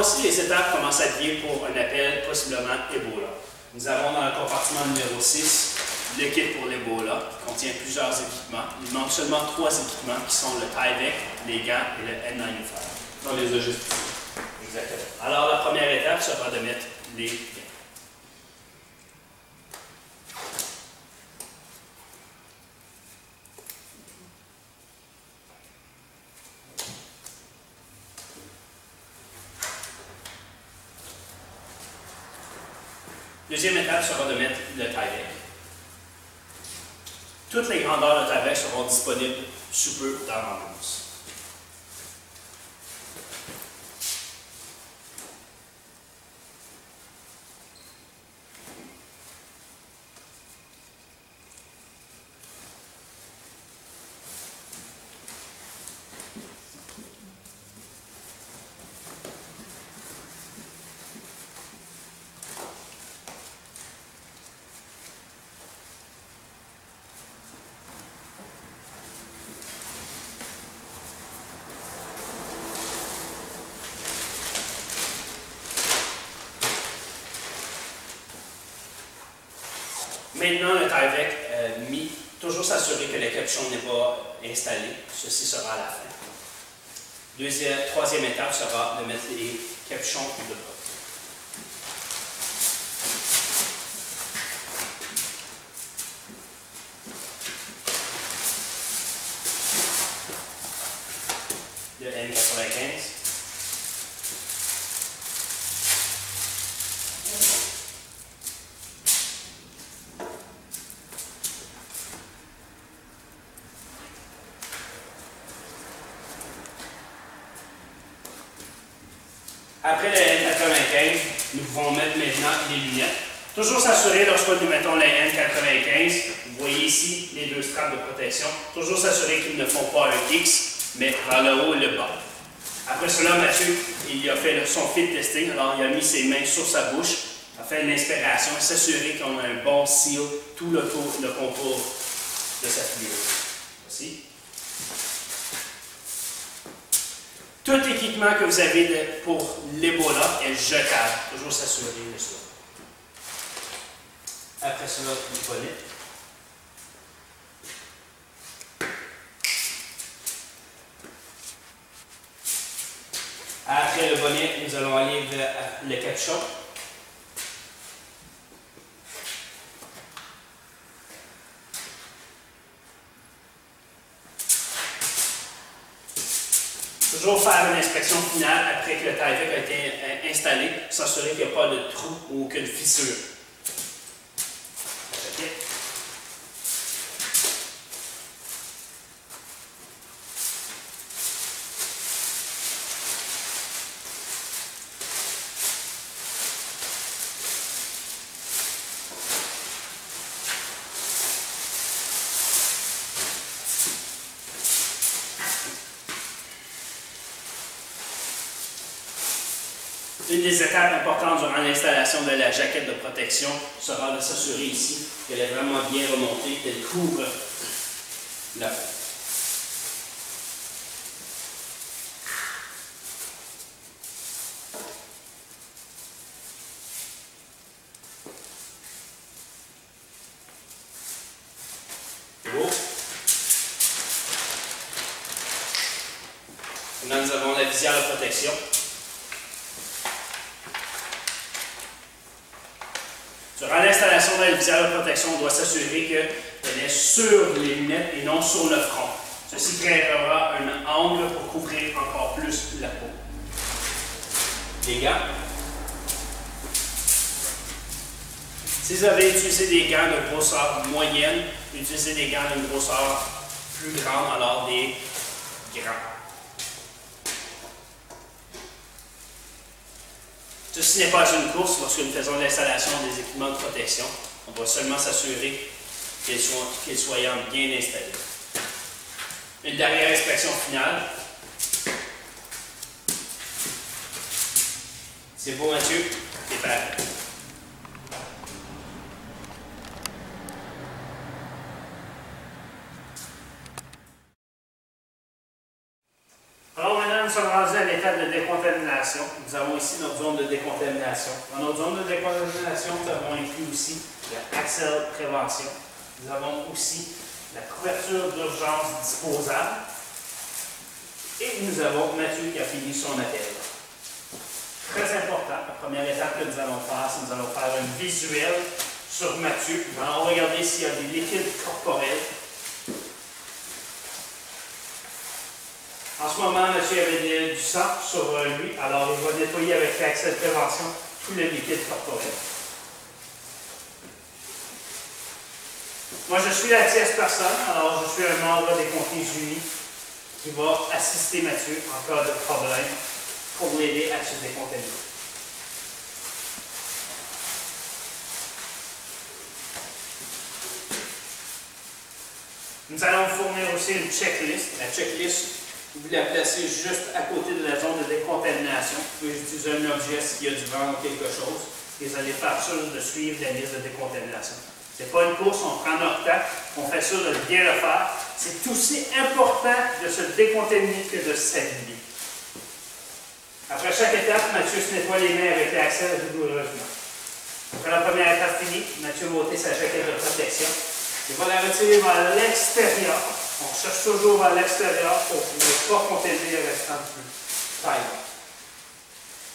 voici les étapes comment s'habiller pour un appel, possiblement Ebola. Nous avons dans le compartiment numéro 6 le kit pour l'Ebola, qui contient plusieurs équipements. Il manque seulement 3 équipements qui sont le Tyvek, les gants et le N95. On les a juste. Exactement. Alors, la première étape sera de mettre les gants. Deuxième étape sera de mettre le Tyvek. Toutes les grandeurs de Tyvek seront disponibles sous peu dans l'annonce. Maintenant, le Tyvek mis, toujours s'assurer que le capuchon n'est pas installé. Ceci sera à la fin. Troisième étape sera de mettre les capuchons de bras. Le N95. Après le N95, nous pouvons mettre maintenant les lunettes. Toujours s'assurer lorsque nous mettons le N95, vous voyez ici les deux straps de protection, toujours s'assurer qu'ils ne font pas un X, mais vers le haut et le bas. Après cela, Mathieu, il a fait son fit testing, alors il a mis ses mains sur sa bouche, a fait une inspiration et s'assurer qu'on a un bon seal tout le contour de sa figure. Voici. Tout équipement que vous avez pour l'Ebola est jetable. Toujours s'assurer de ça. Après cela, le bonnet. Après le bonnet, nous allons aller vers le capuchon. Toujours faire une inspection finale après que le Tyvek a été installé, s'assurer qu'il n'y a pas de trou ou aucune fissure. Okay. Une des étapes importantes durant l'installation de la jaquette de protection sera de s'assurer ici qu'elle est vraiment bien remontée, qu'elle couvre la peau. C'est beau. Maintenant, nous avons la visière de protection. Durant l'installation de la visière de protection, on doit s'assurer qu'elle est sur les lunettes et non sur le front. Ceci créera un angle pour couvrir encore plus la peau. Les gants. Si vous avez utilisé des gants de grosseur moyenne, utilisez des gants d'une grosseur plus grande, alors des grands. Ceci n'est pas une course lorsque nous faisons l'installation des équipements de protection. On doit seulement s'assurer qu'ils soient bien installés. Une dernière inspection finale. C'est beau, Mathieu? C'est parfait. Alors maintenant, nous sommes rendus à l'étape de décontamination. Nous avons ici notre zone de décontamination. Dans notre zone de décontamination, nous avons inclus aussi l'Axel Prévention. Nous avons aussi la couverture d'urgence disposable. Et nous avons Mathieu qui a fini son appel. Très important, la première étape que nous allons faire, c'est que nous allons faire un visuel sur Mathieu. Nous allons regarder s'il y a des liquides corporels. En ce moment, Mathieu avait du sang sur lui, alors il va nettoyer avec l'Axel Prévention tous les liquides corporels. Moi, je suis la tierce personne, alors je suis un membre des Conflits Unis qui va assister Mathieu en cas de problème pour l'aider à se décontaminer. Nous allons fournir aussi une checklist. La checklist, vous la placez juste à côté de la zone de décontamination. Vous pouvez utiliser un objet s'il y a du vent ou quelque chose. Et vous allez faire sûr de suivre la liste de décontamination. Ce n'est pas une course, on prend notre temps, on fait sûr de bien le faire. C'est aussi important de se décontaminer que de s'habiller. Après chaque étape, Mathieu se nettoie les mains avec l'Axel rigoureusement. Après la première étape finie, Mathieu va ôter sa jaquette de protection. Il va la retirer vers l'extérieur. On cherche toujours vers l'extérieur pour ne pas contaminer le restant du taille.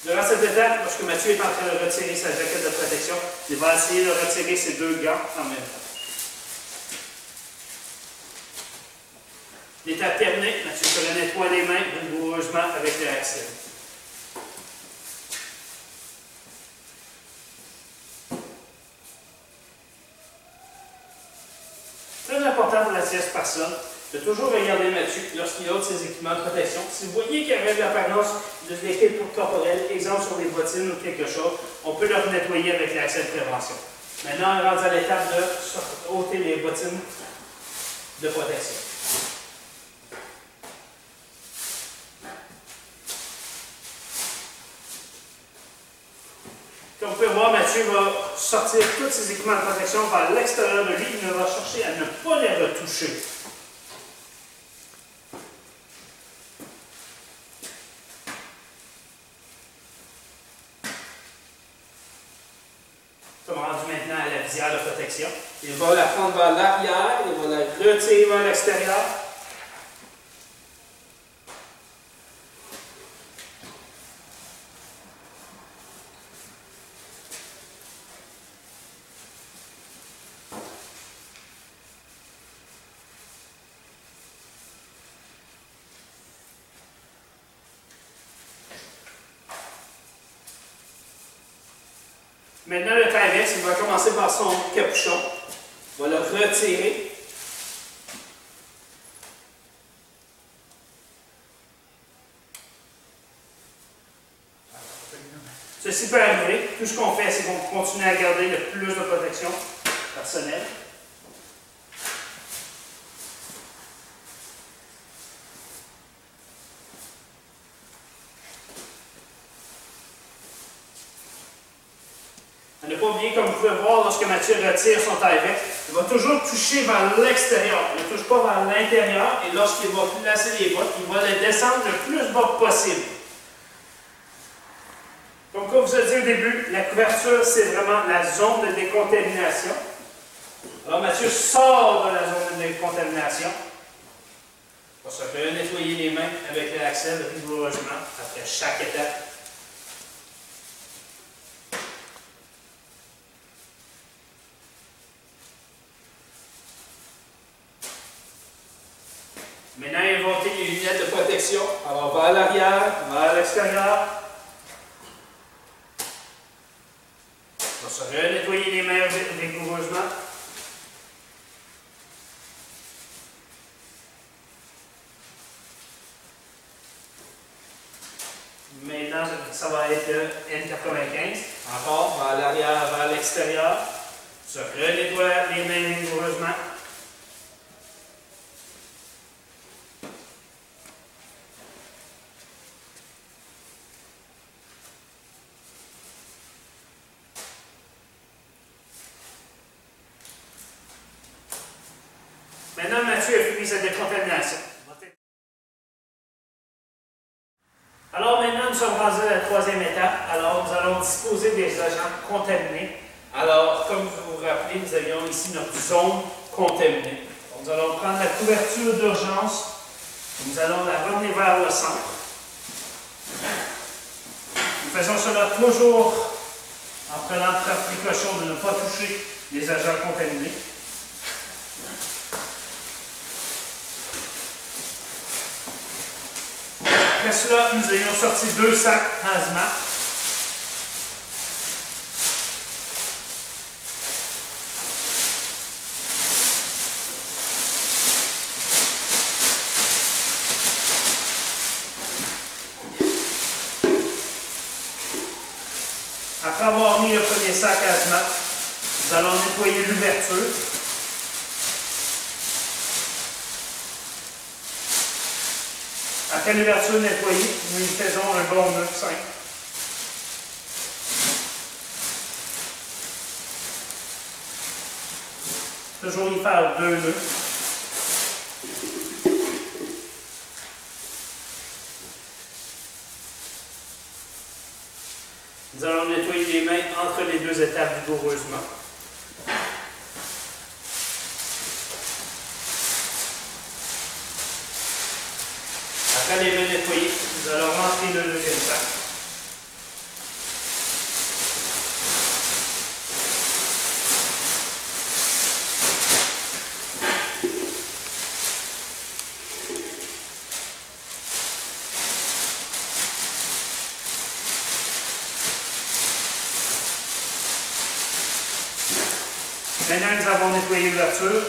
Durant cette étape, lorsque Mathieu est en train de retirer sa jaquette de protection, il va essayer de retirer ses deux gants en même temps. L'étape terminée, Mathieu se nettoie les mains rigoureusement avec l'Axel. Très important pour la tierce personne de toujours regarder Mathieu lorsqu'il ôte ses équipements de protection. Si vous voyez qu'il y avait de l'apparence de liquide corporel, exemple sur les bottines ou quelque chose, on peut le nettoyer avec l'Axel Prévention. Maintenant, on est rendu à l'étape de ôter les bottines de protection. Comme vous pouvez voir, Mathieu va sortir tous ses équipements de protection vers l'extérieur de lui. Il va chercher à ne pas les retoucher. Nous sommes rendus maintenant à la visière de protection. Il va la prendre vers l'arrière, il va la retirer vers l'extérieur. Maintenant, le Tyvek, il va commencer par son capuchon. Il va le retirer. Ceci peut arriver. Tout ce qu'on fait, c'est qu'on continue à garder le plus de protection personnelle. À ne pas oublier, comme vous pouvez voir, lorsque Mathieu retire son Tyvek, il va toujours toucher vers l'extérieur. Il ne touche pas vers l'intérieur. Et lorsqu'il va placer les bottes, il va les descendre le plus bas possible. Donc, comme je vous ai dit au début, la couverture, c'est vraiment la zone de décontamination. Alors, Mathieu sort de la zone de décontamination. Il va se nettoyer les mains avec l'Axel rigoureusement après chaque étape. Maintenant, il va ôter les lunettes de protection. Alors, vers l'arrière, vers l'extérieur. On va se renettoyer les mains rigoureusement. Maintenant, ça va être N95. Encore, vers l'arrière, vers l'extérieur. Se renettoie les mains rigoureusement. Maintenant, Mathieu a fini sa décontamination. sommes rendus à la troisième étape. Alors, nous allons disposer des agents contaminés. Alors, comme vous vous rappelez, nous avions ici notre zone contaminée. Donc, nous allons prendre la couverture d'urgence. Nous allons la ramener vers le centre. Nous faisons cela toujours en prenant précaution de ne pas toucher les agents contaminés. Après cela, nous ayons sorti 2 sacs hazmat. Après avoir mis le premier sac hazmat, nous allons nettoyer l'ouverture. Après l'ouverture nettoyée, nous y faisons un bon nœud simple. Toujours y faire 2 nœuds. Nous allons nettoyer les mains entre les 2 étapes vigoureusement. Après les mains nettoyées, nous allons rentrer le deuxième sac. Maintenant, nous avons nettoyé l'ouverture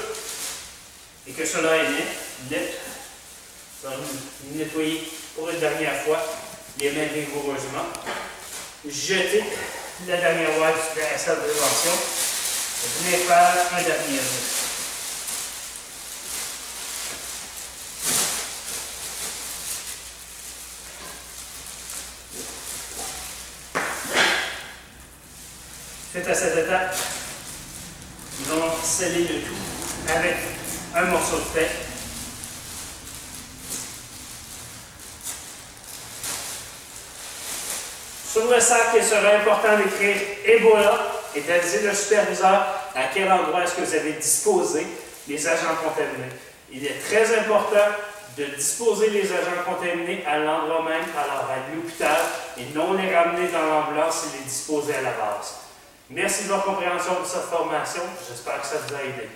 et que cela est net. Nous allons nettoyer pour une dernière fois les mains vigoureusement. Jeter la dernière wipe de la salle de prévention. Venez faire un dernier nœud. Suite à cette étape, nous allons sceller le tout avec un morceau de paix. Sur le sac, il serait important d'écrire Ebola et d'aviser le superviseur à quel endroit est-ce que vous avez disposé les agents contaminés. Il est très important de disposer les agents contaminés à l'endroit même, alors à l'hôpital, et non les ramener dans l'ambulance et les disposer à la base. Merci de votre compréhension de cette formation. J'espère que ça vous a aidé.